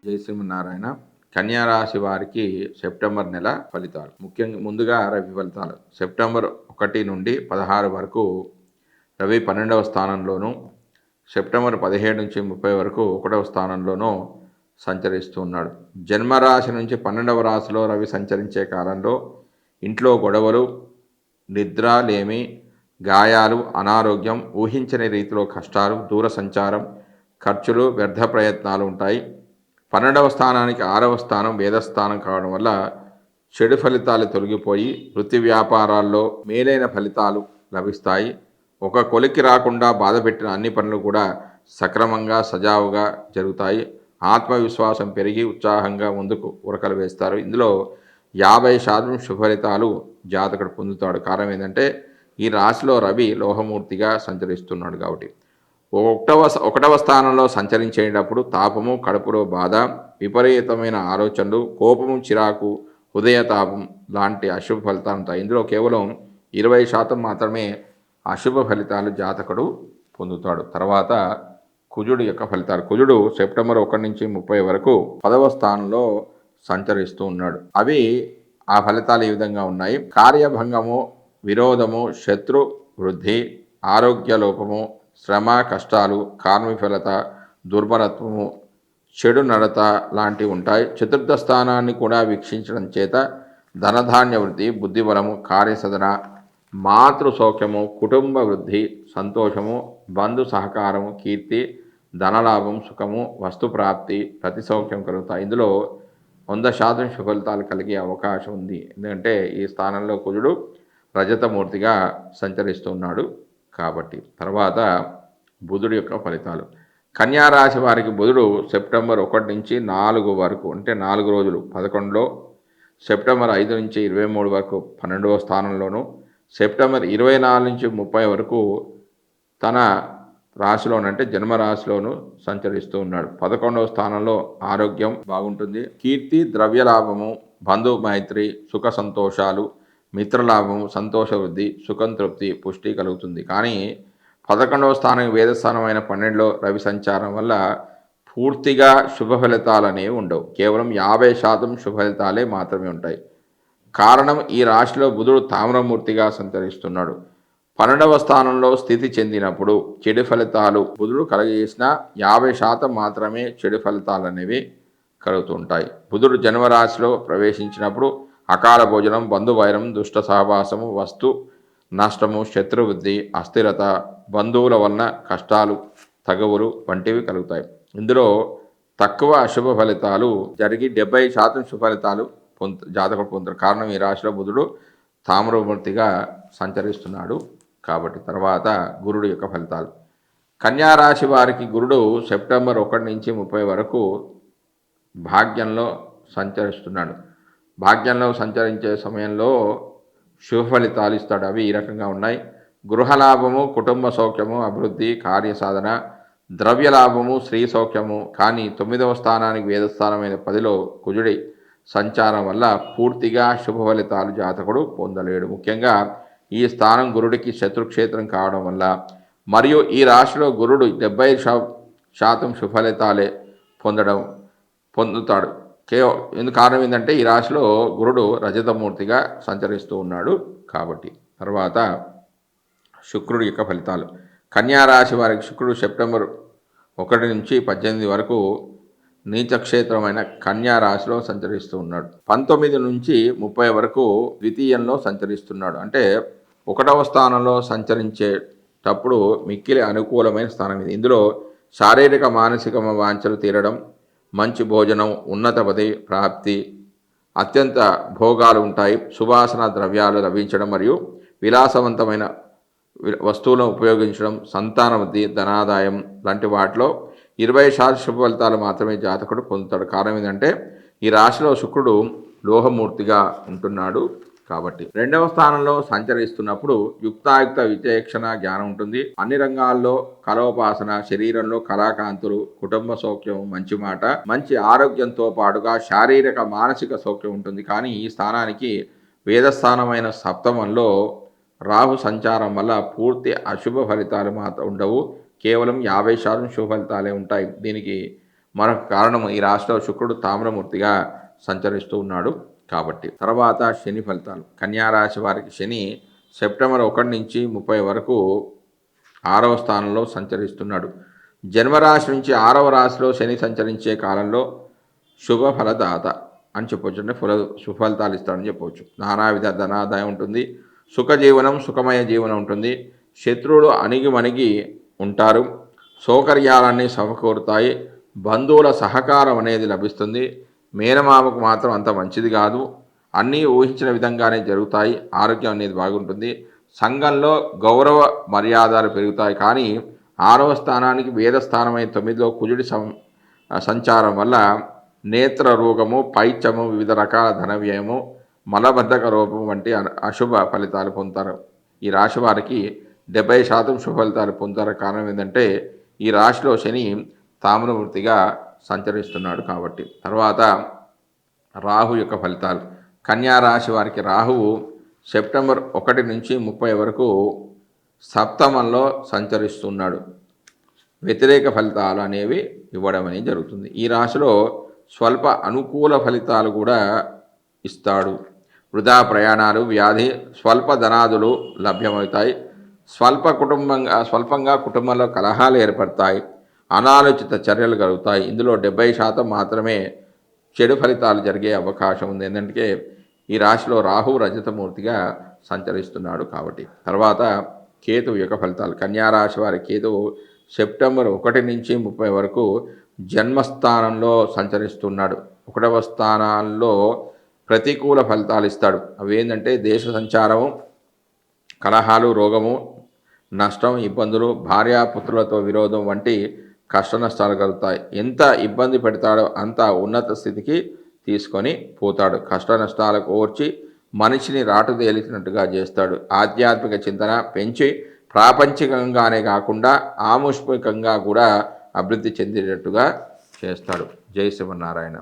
జై శ్రీమన్నారాయణ. కన్యా రాశి వారికి సెప్టెంబర్ నెల ఫలితాలు. ముఖ్యంగా ముందుగా రవి ఫలితాలు. సెప్టెంబర్ 1 నుండి 16 వరకు రవి 12వ స్థానంలోను, సెప్టెంబర్ 17 నుంచి 30 వరకు 1వ స్థానంలోనూ సంచరిస్తూ ఉన్నాడు. జన్మరాశి నుంచి 12వ రాశిలో రవి సంచరించే కాలంలో ఇంట్లో గొడవలు, నిద్రలేమి, గాయాలు, అనారోగ్యం, ఊహించని రీతిలో కష్టాలు, దూర సంచారం, ఖర్చులు, వ్యర్థ ప్రయత్నాలు ఉంటాయి. 12వ స్థానానికి 6వ స్థానం వేదస్థానం కావడం వల్ల చెడు ఫలితాలు తొలగిపోయి వృత్తి వ్యాపారాల్లో మేలైన ఫలితాలు లభిస్తాయి. ఒక కొలికి రాకుండా బాధపెట్టిన అన్ని పనులు కూడా సక్రమంగా సజావుగా జరుగుతాయి. ఆత్మవిశ్వాసం పెరిగి ఉత్సాహంగా ముందుకు ఉరకలు వేస్తారు. ఇందులో 50% శుభఫలితాలు జాతకుడు పొందుతాడు. కారణం ఏంటంటే ఈ రాశిలో రవి లోహమూర్తిగా సంచరిస్తున్నాడు కాబట్టి. ఒకటవ స్థానంలో సంచరించేటప్పుడు తాపము, కడుపులో బాధ, విపరీతమైన ఆలోచనలు, కోపము, చిరాకు, హృదయతాపం లాంటి అశుభ ఫలితాలు ఉంటాయి. ఇందులో కేవలం 20% మాత్రమే అశుభ ఫలితాలు జాతకుడు పొందుతాడు. తర్వాత కుజుడు యొక్క ఫలితాలు. కుజుడు సెప్టెంబర్ 1 నుంచి 30 వరకు 10వ స్థానంలో సంచరిస్తూ ఉన్నాడు. ఆ ఫలితాలు ఈ విధంగా ఉన్నాయి. కార్యభంగము, విరోధము, శత్రు వృద్ధి, ఆరోగ్య లోపము, శ్రమ, కష్టాలు, కార్మిఫలత, దుర్బలత్వము, చెడు నడత లాంటివి ఉంటాయి. చతుర్థ స్థానాన్ని కూడా వీక్షించడం చేత ధనధాన్య వృద్ధి, బుద్ధిబలము, కార్యసదన, మాతృ సౌఖ్యము, కుటుంబ వృద్ధి, సంతోషము, బంధు సహకారము, కీర్తి, ధనలాభం, సుఖము, వస్తుప్రాప్తి, ప్రతి సౌఖ్యం కలుగుతాయి. ఇందులో 100% శుభఫలితాలు కలిగే అవకాశం ఉంది. ఎందుకంటే ఈ స్థానంలో కుజుడు రజతమూర్తిగా సంచరిస్తున్నాడు కాబట్టి. తర్వాత బుధుడు యొక్క ఫలితాలు. కన్యా రాశి వారికి బుధుడు సెప్టెంబర్ 1 నుంచి 4 వరకు, అంటే 4 రోజులు 11లో, సెప్టెంబర్ 5 నుంచి 23 వరకు 12వ స్థానంలోను, సెప్టెంబర్ 24 నుంచి 30 వరకు తన రాశిలోనంటే జన్మరాశిలోను సంచరిస్తూ ఉన్నాడు. 11వ స్థానంలో ఆరోగ్యం బాగుంటుంది. కీర్తి, ద్రవ్యలాభము, బంధు మైత్రి, సుఖ సంతోషాలు, మిత్రలాభము, సంతోష వృద్ధి, సుఖం, తృప్తి, పుష్టి కలుగుతుంది. కానీ 11వ స్థానం వేదస్థానమైన 12లో రవి సంచారం వల్ల పూర్తిగా శుభ ఫలితాలు అనేవి ఉండవు. కేవలం 50% శుభ ఫలితాలే మాత్రమే ఉంటాయి. కారణం ఈ రాశిలో బుధుడు తామ్రమూర్తిగా సంచరిస్తున్నాడు. 12వ స్థానంలో స్థితి చెందినప్పుడు చెడు ఫలితాలు బుధుడు కలగజేసిన 50% మాత్రమే చెడు ఫలితాలు అనేవి కలుగుతుంటాయి. బుధుడు జన్మరాశిలో ప్రవేశించినప్పుడు అకాల భోజనం, బంధువైరం, దుష్ట సహవాసము, వస్తు నష్టము, శత్రువృద్ధి, అస్థిరత, బంధువుల వలన కష్టాలు, తగవులు వంటివి కలుగుతాయి. ఇందులో తక్కువ అశుభ ఫలితాలు జరిగి 70% శుభ ఫలితాలు జాతకుడు పొందుతారు. కారణం ఈ రాశిలో బుధుడు తామ్రమూర్తిగా సంచరిస్తున్నాడు కాబట్టి. తర్వాత గురుడు యొక్క ఫలితాలు. కన్యా రాశి వారికి గురుడు సెప్టెంబర్ 1 నుంచి 30 వరకు భాగ్యంలో సంచరిస్తున్నాడు. భాగ్యంలో సంచరించే సమయంలో శుభ ఫలితాలు ఇస్తాడు. అవి ఈ రకంగా ఉన్నాయి. గృహలాభము, కుటుంబ సౌఖ్యము, అభివృద్ధి, కార్యసాధన, ద్రవ్యలాభము, స్త్రీ సౌఖ్యము. కానీ 9వ స్థానానికి వేదస్థానమైన 10లో కుజుడి సంచారం వల్ల పూర్తిగా శుభ ఫలితాలు జాతకుడు పొందలేడు. ముఖ్యంగా ఈ స్థానం గురుడికి శత్రుక్షేత్రం కావడం వల్ల, మరియు ఈ రాశిలో గురుడు 70% శుభ ఫలితాలే పొందుతాడు. ఎందుకు కారణం ఏంటంటే ఈ రాశిలో గురుడు రజతమూర్తిగా సంచరిస్తూ ఉన్నాడు కాబట్టి. తర్వాత శుక్రుడి యొక్క ఫలితాలు. కన్యా రాశి వారికి శుక్రుడు సెప్టెంబర్ 1 నుంచి 18 వరకు నీచక్షేత్రమైన కన్యా రాశిలో సంచరిస్తూ ఉన్నాడు. 19 నుంచి 30 వరకు ద్వితీయంలో సంచరిస్తున్నాడు. అంటే 1వ స్థానంలో సంచరించేటప్పుడు మిక్కిలి అనుకూలమైన స్థానం ఇది. ఇందులో శారీరక మానసిక వాంఛలు తీరడం, మంచి భోజనం, ఉన్నత పదవి ప్రాప్తి, అత్యంత భోగాలు ఉంటాయి. సువాసన ద్రవ్యాలు లభించడం మరియు విలాసవంతమైన వస్తువులను ఉపయోగించడం, సంతాన వృద్ధి, ధనాదాయం లాంటి వాటిలో 20% శుభ ఫలితాలు మాత్రమే జాతకుడు పొందుతాడు. కారణం ఏంటంటే ఈ రాశిలో శుక్రుడు లోహమూర్తిగా ఉంటున్నాడు కాబట్టి. 2వ స్థానంలో సంచరిస్తున్నప్పుడు యుక్తాయుక్త విచక్షణ జ్ఞానం ఉంటుంది. అన్ని రంగాల్లో కలోపాసన, శరీరంలో కళాకాంతులు, కుటుంబ సౌఖ్యం, మంచి మాట, మంచి ఆరోగ్యంతో పాటుగా శారీరక మానసిక సౌఖ్యం ఉంటుంది. కానీ ఈ స్థానానికి వేదస్థానమైన 7మంలో రాహు సంచారం వల్ల పూర్తి అశుభ ఫలితాలు మాత్రం ఉండవు. కేవలం 50% శుభ ఫలితాలే ఉంటాయి. దీనికి మరొక కారణం ఈ రాశిలో శుక్రుడు తామ్రమూర్తిగా సంచరిస్తూ ఉన్నాడు కాబట్టి. తర్వాత శని ఫలితాలు. కన్యారాశి వారికి శని సెప్టెంబర్ 1 నుంచి 30 వరకు 6వ స్థానంలో సంచరిస్తున్నాడు. జన్మరాశి నుంచి 6వ రాశిలో శని సంచరించే కాలంలో శుభ ఫలదాత అని చెప్పవచ్చు. అంటే సుఫలితాలు ఇస్తాడని చెప్పవచ్చు. నానావిధ ధనాదాయం ఉంటుంది, సుఖజీవనం, సుఖమయ జీవనం ఉంటుంది. శత్రువులు అణిగిమణిగి ఉంటారు, సౌకర్యాలన్నీ సమకూరుతాయి, బంధువుల సహకారం అనేది లభిస్తుంది. మేనమామకు మాత్రం అంత మంచిది కాదు, అన్నీ ఊహించిన విధంగానే జరుగుతాయి, ఆరోగ్యం అనేది బాగుంటుంది. సంఘంలో గౌరవ మర్యాదలు పెరుగుతాయి. కానీ 6వ స్థానానికి వేదస్థానమైన 9లో కుజుడి సంచారం వల్ల నేత్ర రోగము, పైత్యము, వివిధ రకాల ధన వ్యయము, మలబద్ధక రూపం వంటి అశుభ ఫలితాలు పొందుతారు. ఈ రాశి వారికి 70% శుభ ఫలితాలు పొందుతారు. కారణం ఏంటంటే ఈ రాశిలో శని తామ్రమూర్తిగా సంచరిస్తున్నాడు కాబట్టి. తర్వాత రాహు యొక్క ఫలితాలు. కన్యా రాశి వారికి రాహువు సెప్టెంబర్ 1 నుంచి 30 వరకు సప్తమంలో సంచరిస్తున్నాడు. వ్యతిరేక ఫలితాలు అనేవి ఇవ్వడం అనేది జరుగుతుంది. ఈ రాశిలో స్వల్ప అనుకూల ఫలితాలు కూడా ఇస్తాడు. వృధా ప్రయాణాలు, వ్యాధి, స్వల్ప ధనాదులు లభ్యమవుతాయి. స్వల్పంగా కుటుంబంలో కలహాలు ఏర్పడతాయి, అనాలోచిత చర్యలు కలుగుతాయి. ఇందులో 70% మాత్రమే చెడు ఫలితాలు జరిగే అవకాశం ఉంది. ఏంటంటే ఈ రాశిలో రాహు రజతమూర్తిగా సంచరిస్తున్నాడు కాబట్టి. తర్వాత కేతువు యొక్క ఫలితాలు. కన్యారాశి వారి కేతువు సెప్టెంబర్ 1 నుంచి 30 వరకు జన్మస్థానంలో సంచరిస్తున్నాడు. 1వ స్థానాల్లో ప్రతికూల ఫలితాలు ఇస్తాడు. అవి ఏంటంటే దేశ సంచారము, కలహాలు, రోగము, నష్టం, ఇబ్బందులు, భార్యాపుత్రులతో విరోధం వంటి కష్ట నష్టాలు కలుగుతాయి. ఎంత ఇబ్బంది పెడతాడో అంత ఉన్నత స్థితికి తీసుకొని పోతాడు. కష్ట నష్టాలకు ఓర్చి మనిషిని రాటుదేలిచినట్టుగా చేస్తాడు. ఆధ్యాత్మిక చింతన పెంచి ప్రాపంచికంగానే కాకుండా ఆముష్మికంగా కూడా అభివృద్ధి చెందేటట్టుగా చేస్తాడు. జై శ్రీమన్నారాయణ.